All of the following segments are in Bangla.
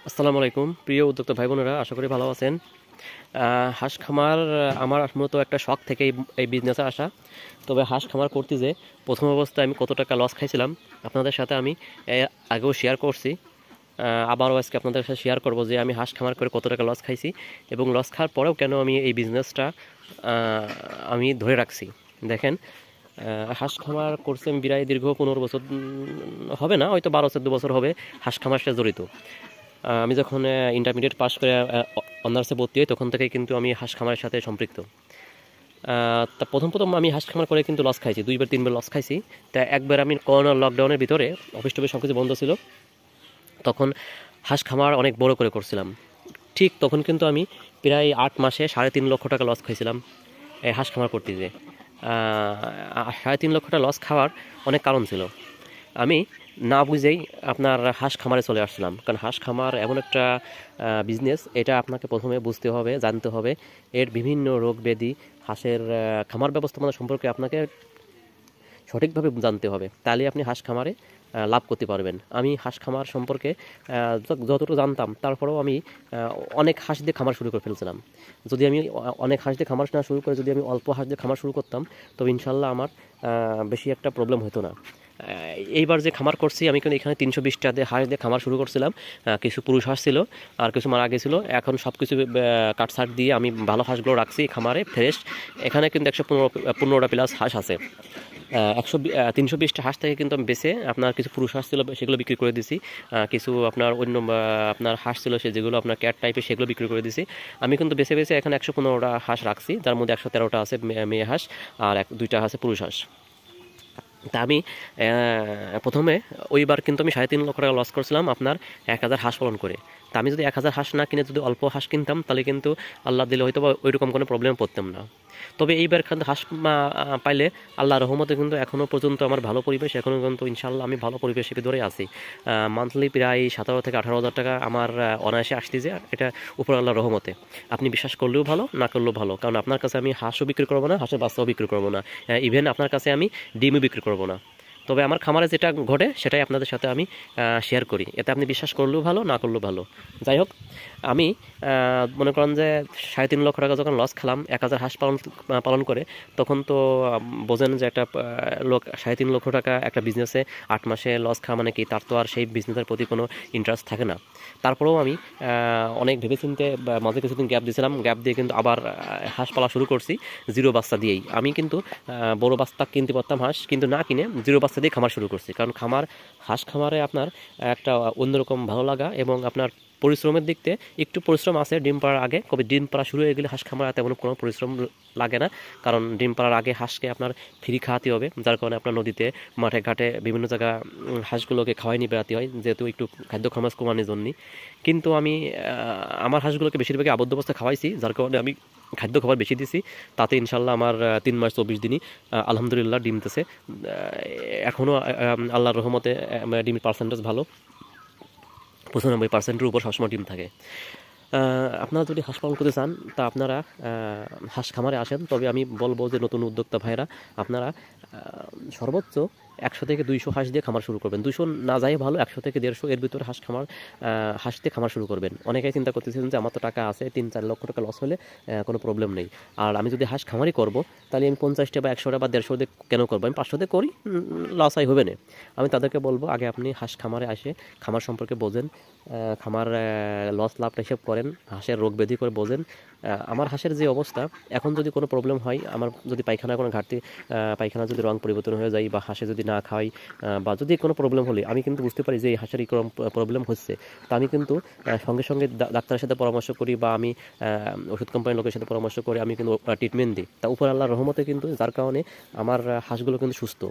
আসসালামু আলাইকুম প্রিয় উদ্যোক্তা ভাই বোনেরা, আশা করি ভালো আছেন। হাঁস খামার আমার মূলত একটা শখ থেকে এই বিজনেসে আসা। তবে হাঁস খামার করতে যে প্রথম অবস্থায় আমি কত টাকা লস খাইছিলাম আপনাদের সাথে আমি আগেও শেয়ার করছি। আবারও আজকে আপনাদের সাথে শেয়ার করব যে আমি হাঁস খামার করে কত টাকা লস খাইছি এবং লস খাওয়ার পরেও কেন আমি এই বিজনেসটা আমি ধরে রাখছি। দেখেন, হাঁস খামার করছি আমি প্রায় দীর্ঘ 15 বছর হবে না, হয়তো 12-14 বছর হবে হাঁস খামার সাথে জড়িত। আমি যখন ইন্টারমিডিয়েট পাস করে অনার্সে ভর্তি হই তখন থেকেই কিন্তু আমি হাঁস খামারের সাথে সম্পৃক্ত। তা প্রথম আমি হাঁস খামার করে কিন্তু লস খাইছি, 2-3 বার লস খাইছি। তা একবার আমি করোনা লকডাউনের ভিতরে অফিস টফিস সব কিছু বন্ধ ছিল, তখন হাঁস খামার অনেক বড় করে করছিলাম। ঠিক তখন কিন্তু আমি প্রায় 8 মাসে 3.5 লক্ষ টাকা লস খাইছিলাম এই হাঁস খামার করতে যেয়ে। 3.5 লক্ষ টাকা লস খাওয়ার অনেক কারণ ছিল। আমি না বুঝেই আপনার হাঁস খামারে চলে আসছিলাম, কারণ হাঁস খামার এমন একটা বিজনেস, এটা আপনাকে প্রথমে বুঝতে হবে, জানতে হবে এর বিভিন্ন রোগ ব্যাধি, হাঁসের খামার ব্যবস্থাপনা সম্পর্কে আপনাকে সঠিকভাবে জানতে হবে, তাহলে আপনি হাঁস খামারে লাভ করতে পারবেন। আমি হাঁস খামার সম্পর্কে যতটুকু জানতাম, তারপরেও আমি অনেক হাঁস দিয়ে খামার শুরু করে ফেলছিলাম। যদি আমি অনেক হাঁস দিয়ে খামার না শুরু করে যদি আমি অল্প হাঁস দিয়ে খামার শুরু করতাম, তবে ইনশাল্লাহ আমার বেশি একটা প্রবলেম হতো না। এইবার যে খামার করছি আমি কিন্তু এখানে 320টা দিয়ে হাঁস দিয়ে খামার শুরু করছিলাম। কিছু পুরুষ হাঁস ছিল আর কিছু মারা গেছিলো। এখন সব কিছু কাটছাট দিয়ে আমি ভালো হাঁসগুলো রাখছি খামারে ফ্রেশ। এখানে কিন্তু 115টা প্লাস হাঁস আছে। 320টা হাঁস থেকে কিন্তু আমি বেছে আপনার কিছু পুরুষ হাঁস ছিল সেগুলো বিক্রি করে দিছি। কিছু আপনার অন্য আপনার হাঁস ছিল সে যেগুলো আপনার ক্যাট টাইপের, সেগুলো বিক্রি করে দিছি। আমি কিন্তু বেছে বেছে এখন 115টা হাঁস রাখছি, যার মধ্যে 113টা আছে মেয়ে হাঁস আর 2টা আছে পুরুষ হাঁস। তা আমি প্রথমে ওইবার কিন্তু আমি 3.5 লক্ষ টাকা লস করছিলাম আপনার 1000 হাঁস পালন করে। তা আমি যদি 1000 হাঁস না কিনে যদি অল্প হাঁস কিনতাম, তাহলে কিন্তু আল্লাহ দিলে হয়তো বা ওইরকম কোনো প্রবলেম পড়তাম না। তবে এইবার কিন্তু হাঁস পাইলে আল্লাহর রহমতে কিন্তু এখনও পর্যন্ত আমার ভালো পরিবেশ, এখনও কিন্তু ইনশাল্লাহ আমি ভালো পরিবেশের ভিতরে আছি। মান্থলি প্রায় 17 থেকে 18 হাজার টাকা আমার অনায়াসে আসতেছে, এটা উপর আল্লাহর রহমতে। আপনি বিশ্বাস করলেও ভালো, না করলেও ভালো, কারণ আপনার কাছে আমি হাঁসও বিক্রি করবো না, হাঁসের বাচ্চাও বিক্রি করবো না, ইভেন আপনার কাছে আমি ডিমও বিক্রি করবো না। তবে আমার খামারে যেটা ঘটে সেটাই আপনাদের সাথে আমি শেয়ার করি, এতে আপনি বিশ্বাস করলেও ভালো, না করলেও ভালো। যাই হোক, আমি মনে করেন যে 3.5 লক্ষ টাকা যখন লস খেলাম 1000 হাঁস পালন করে, তখন তো বোঝেন যে একটা লোক 3.5 লক্ষ টাকা একটা বিজনেসে 8 মাসে লস খাওয়া মানে কি, তার তো আর সেই বিজনেসের প্রতি কোনো ইন্টারেস্ট থাকে না। তারপরেও আমি অনেক ভেবেচিন্তে মাঝে কিছুদিন গ্যাপ দিয়েছিলাম, গ্যাপ দিয়ে কিন্তু আবার হাঁস পালা শুরু করছি জিরো বাচ্চা দিয়েই। আমি কিন্তু বড় বাচ্চা কিনতে পারতাম হাঁস, কিন্তু না কিনে জিরো বাচ্চা দিয়ে খামার শুরু করছি, কারণ হাঁস খামারে আপনার একটা অন্যরকম ভালো লাগা এবং আপনার পরিশ্রমের দিক থেকে একটু পরিশ্রম আছে ডিম পাড়ার আগে। কবে ডিম পাড়া শুরু হয়ে গেলে হাঁস খামারে তেমন কোনো পরিশ্রম লাগে না, কারণ ডিম পাড়ার আগে হাঁসকে আপনার ফ্রি খাওয়াতে হবে, যার কারণে আপনার নদীতে মাঠে ঘাটে বিভিন্ন জায়গা হাঁসগুলোকে খাওয়াই নিয়ে বেড়াতে হয়, যেহেতু একটু খাদ্য খরচ কমানোর জন্য। কিন্তু আমি আমার হাঁসগুলোকে বেশিরভাগই আবদ্ধ অবস্থায় খাওয়াইছি, যার কারণে আমি খাদ্য খাবার বেশি দিছি। তাতে ইনশাল্লাহ আমার 3 মাস 24 দিনই আলহামদুলিল্লাহ ডিম দিতেছে। এখনও আল্লাহর রহমতে ডিমের পার্সেন্টেজ ভালো, 95%-এর উপর সবসময় ডিম থাকে। আপনারা যদি হাঁস পালন করতে চান তা আপনারা হাঁস খামারে আসেন। তবে আমি বলবো যে নতুন উদ্যোক্তা ভাইরা, আপনারা সর্বোচ্চ 100 থেকে 200 হাঁস দিয়ে খামার শুরু করবেন। 200 না যায় ভালো, 100 থেকে 150 এর ভিতরে হাঁস দিয়ে খামার শুরু করবেন। অনেকেই চিন্তা করতেছেন যে আমার তো টাকা আছে, 3-4 লক্ষ টাকা লস হলে কোনো প্রবলেম নেই, আর আমি যদি হাঁস খামারই করব তাহলে আমি 50টা বা 100টা বা 150 দিয়ে কেন করবো, আমি 500 দিয়ে করি, লস হয় হবে না। আমি তাদেরকে বলবো আগে আপনি হাঁস খামারে আসে খামার সম্পর্কে বোঝেন, খামার লস লাভটা হিসেব করেন, হাঁসের রোগ ব্যাধি করে বোঝেন। আমার হাঁসের যে অবস্থা এখন, যদি কোনো প্রবলেম হয়, আমার যদি পায়খানার কোনো ঘাটতি, পায়খানা যদি রং পরিবর্তন হয়ে যায় বা হাঁসে যদি না খাওয়াই বা যদি কোনো প্রবলেম হলে আমি কিন্তু বুঝতে পারি যে এই হাঁসের এরকম প্রবলেম হচ্ছে, তা আমি কিন্তু সঙ্গে সঙ্গে ডাক্তারের সাথে পরামর্শ করি বা আমি ওষুধ কোম্পানির লোকের সাথে পরামর্শ করে আমি কিন্তু ট্রিটমেন্ট দিই। তা উপর আল্লাহর রহমতে কিন্তু, যার কারণে আমার হাঁসগুলো কিন্তু সুস্থ।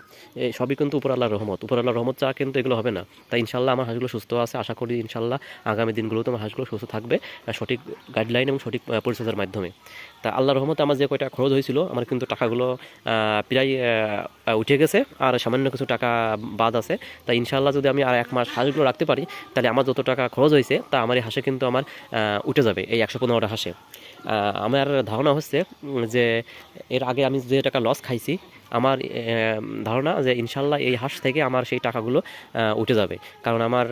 এই সবই কিন্তু উপর আল্লাহর রহমত, উপর আল্লাহর রহমত চা কিন্তু এগুলো হবে না। তাই ইনশাল্লাহ আমার হাঁসগুলো সুস্থ আছে, আশা করি ইনশাল্লাহ আগামী দিনগুলোতে আমার হাঁসগুলো সুস্থ থাকবে সঠিক গাইডলাইন এবং সঠিক পরিচর্যার মাধ্যমে। তা আল্লাহর রহমতে আমার যে কয়টা খরচ হয়েছিল, আমার কিন্তু টাকাগুলো প্রায় উঠে গেছে, আর সামান্য কিছু টাকা বাদ আছে। তাই ইনশাল্লাহ যদি আমি আর 1 মাস হাঁসগুলো রাখতে পারি, তাহলে আমার যত টাকা খরচ হয়েছে তা আমার এই হাঁসে কিন্তু আমার উঠে যাবে, এই 115টা হাঁসে। আমার ধারণা হচ্ছে যে এর আগে আমি যে টাকা লস খাইছি আমার ধারণা যে ইনশাল্লাহ এই হাঁস থেকে আমার সেই টাকাগুলো উঠে যাবে। কারণ আমার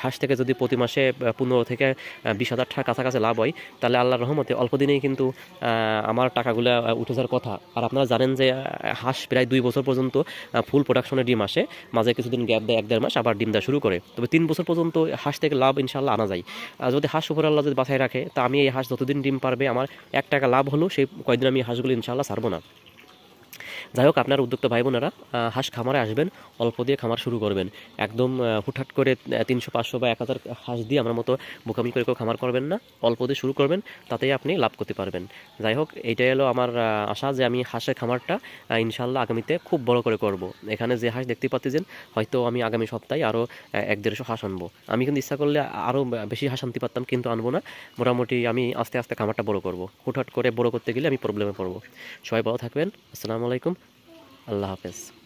হাঁস থেকে যদি প্রতি মাসে 15 থেকে 20,000 টাকার কাছাকাছি লাভ হয়, তাহলে আল্লাহর রহমতে অল্প দিনেই কিন্তু আমার টাকাগুলো উঠে যাওয়ার কথা। আর আপনারা জানেন যে হাঁস প্রায় 2 বছর পর্যন্ত ফুল প্রোডাকশনে ডিম আসে, মাঝে কিছুদিন গ্যাপ দেয় 1-1.5 মাস, আবার ডিম দেওয়া শুরু করে। তবে 3 বছর পর্যন্ত হাঁস থেকে লাভ ইনশাল্লাহ আনা যায়। যদি হাঁস উপর আল্লাহ যদি বাঁচায় রাখে, তা আমি এই হাঁস যতদিন ডিম পারবে আমার 1 টাকা লাভ হলেও সেই কয়দিন আমি হাঁসগুলো ইনশাল্লাহ ছাড়বো না। যাই হোক, আপনার উদ্যোক্তা ভাই বোনেরা হাঁস খামারে আসবেন, অল্প দিয়ে খামার শুরু করবেন। একদম হুটহাট করে 300, 500 বা 1000 হাঁস দিয়ে আমার মতো বোকামি করে কেউ খামার করবেন না, অল্প দিয়ে শুরু করবেন, তাতেই আপনি লাভ করতে পারবেন। যাই হোক, এইটাই হলো আমার আশা যে আমি হাঁসের খামারটা ইনশাল্লাহ আগামীতে খুব বড় করে করব। এখানে যে হাঁস দেখতে পাচ্ছেন, হয়তো আমি আগামী সপ্তাহে আরও 100-150 হাঁস আনবো। আমি কিন্তু ইচ্ছা করলে আরও বেশি হাঁস আনতে পারতাম, কিন্তু আনবো না। মোটামুটি আমি আস্তে আস্তে খামারটা বড় করব। হুটহাট করে বড় করতে গেলে আমি প্রবলেমে পড়বো। সবাই ভালো থাকবেন। আসসালামু আলাইকুম। আল্লাহ হাফেজ।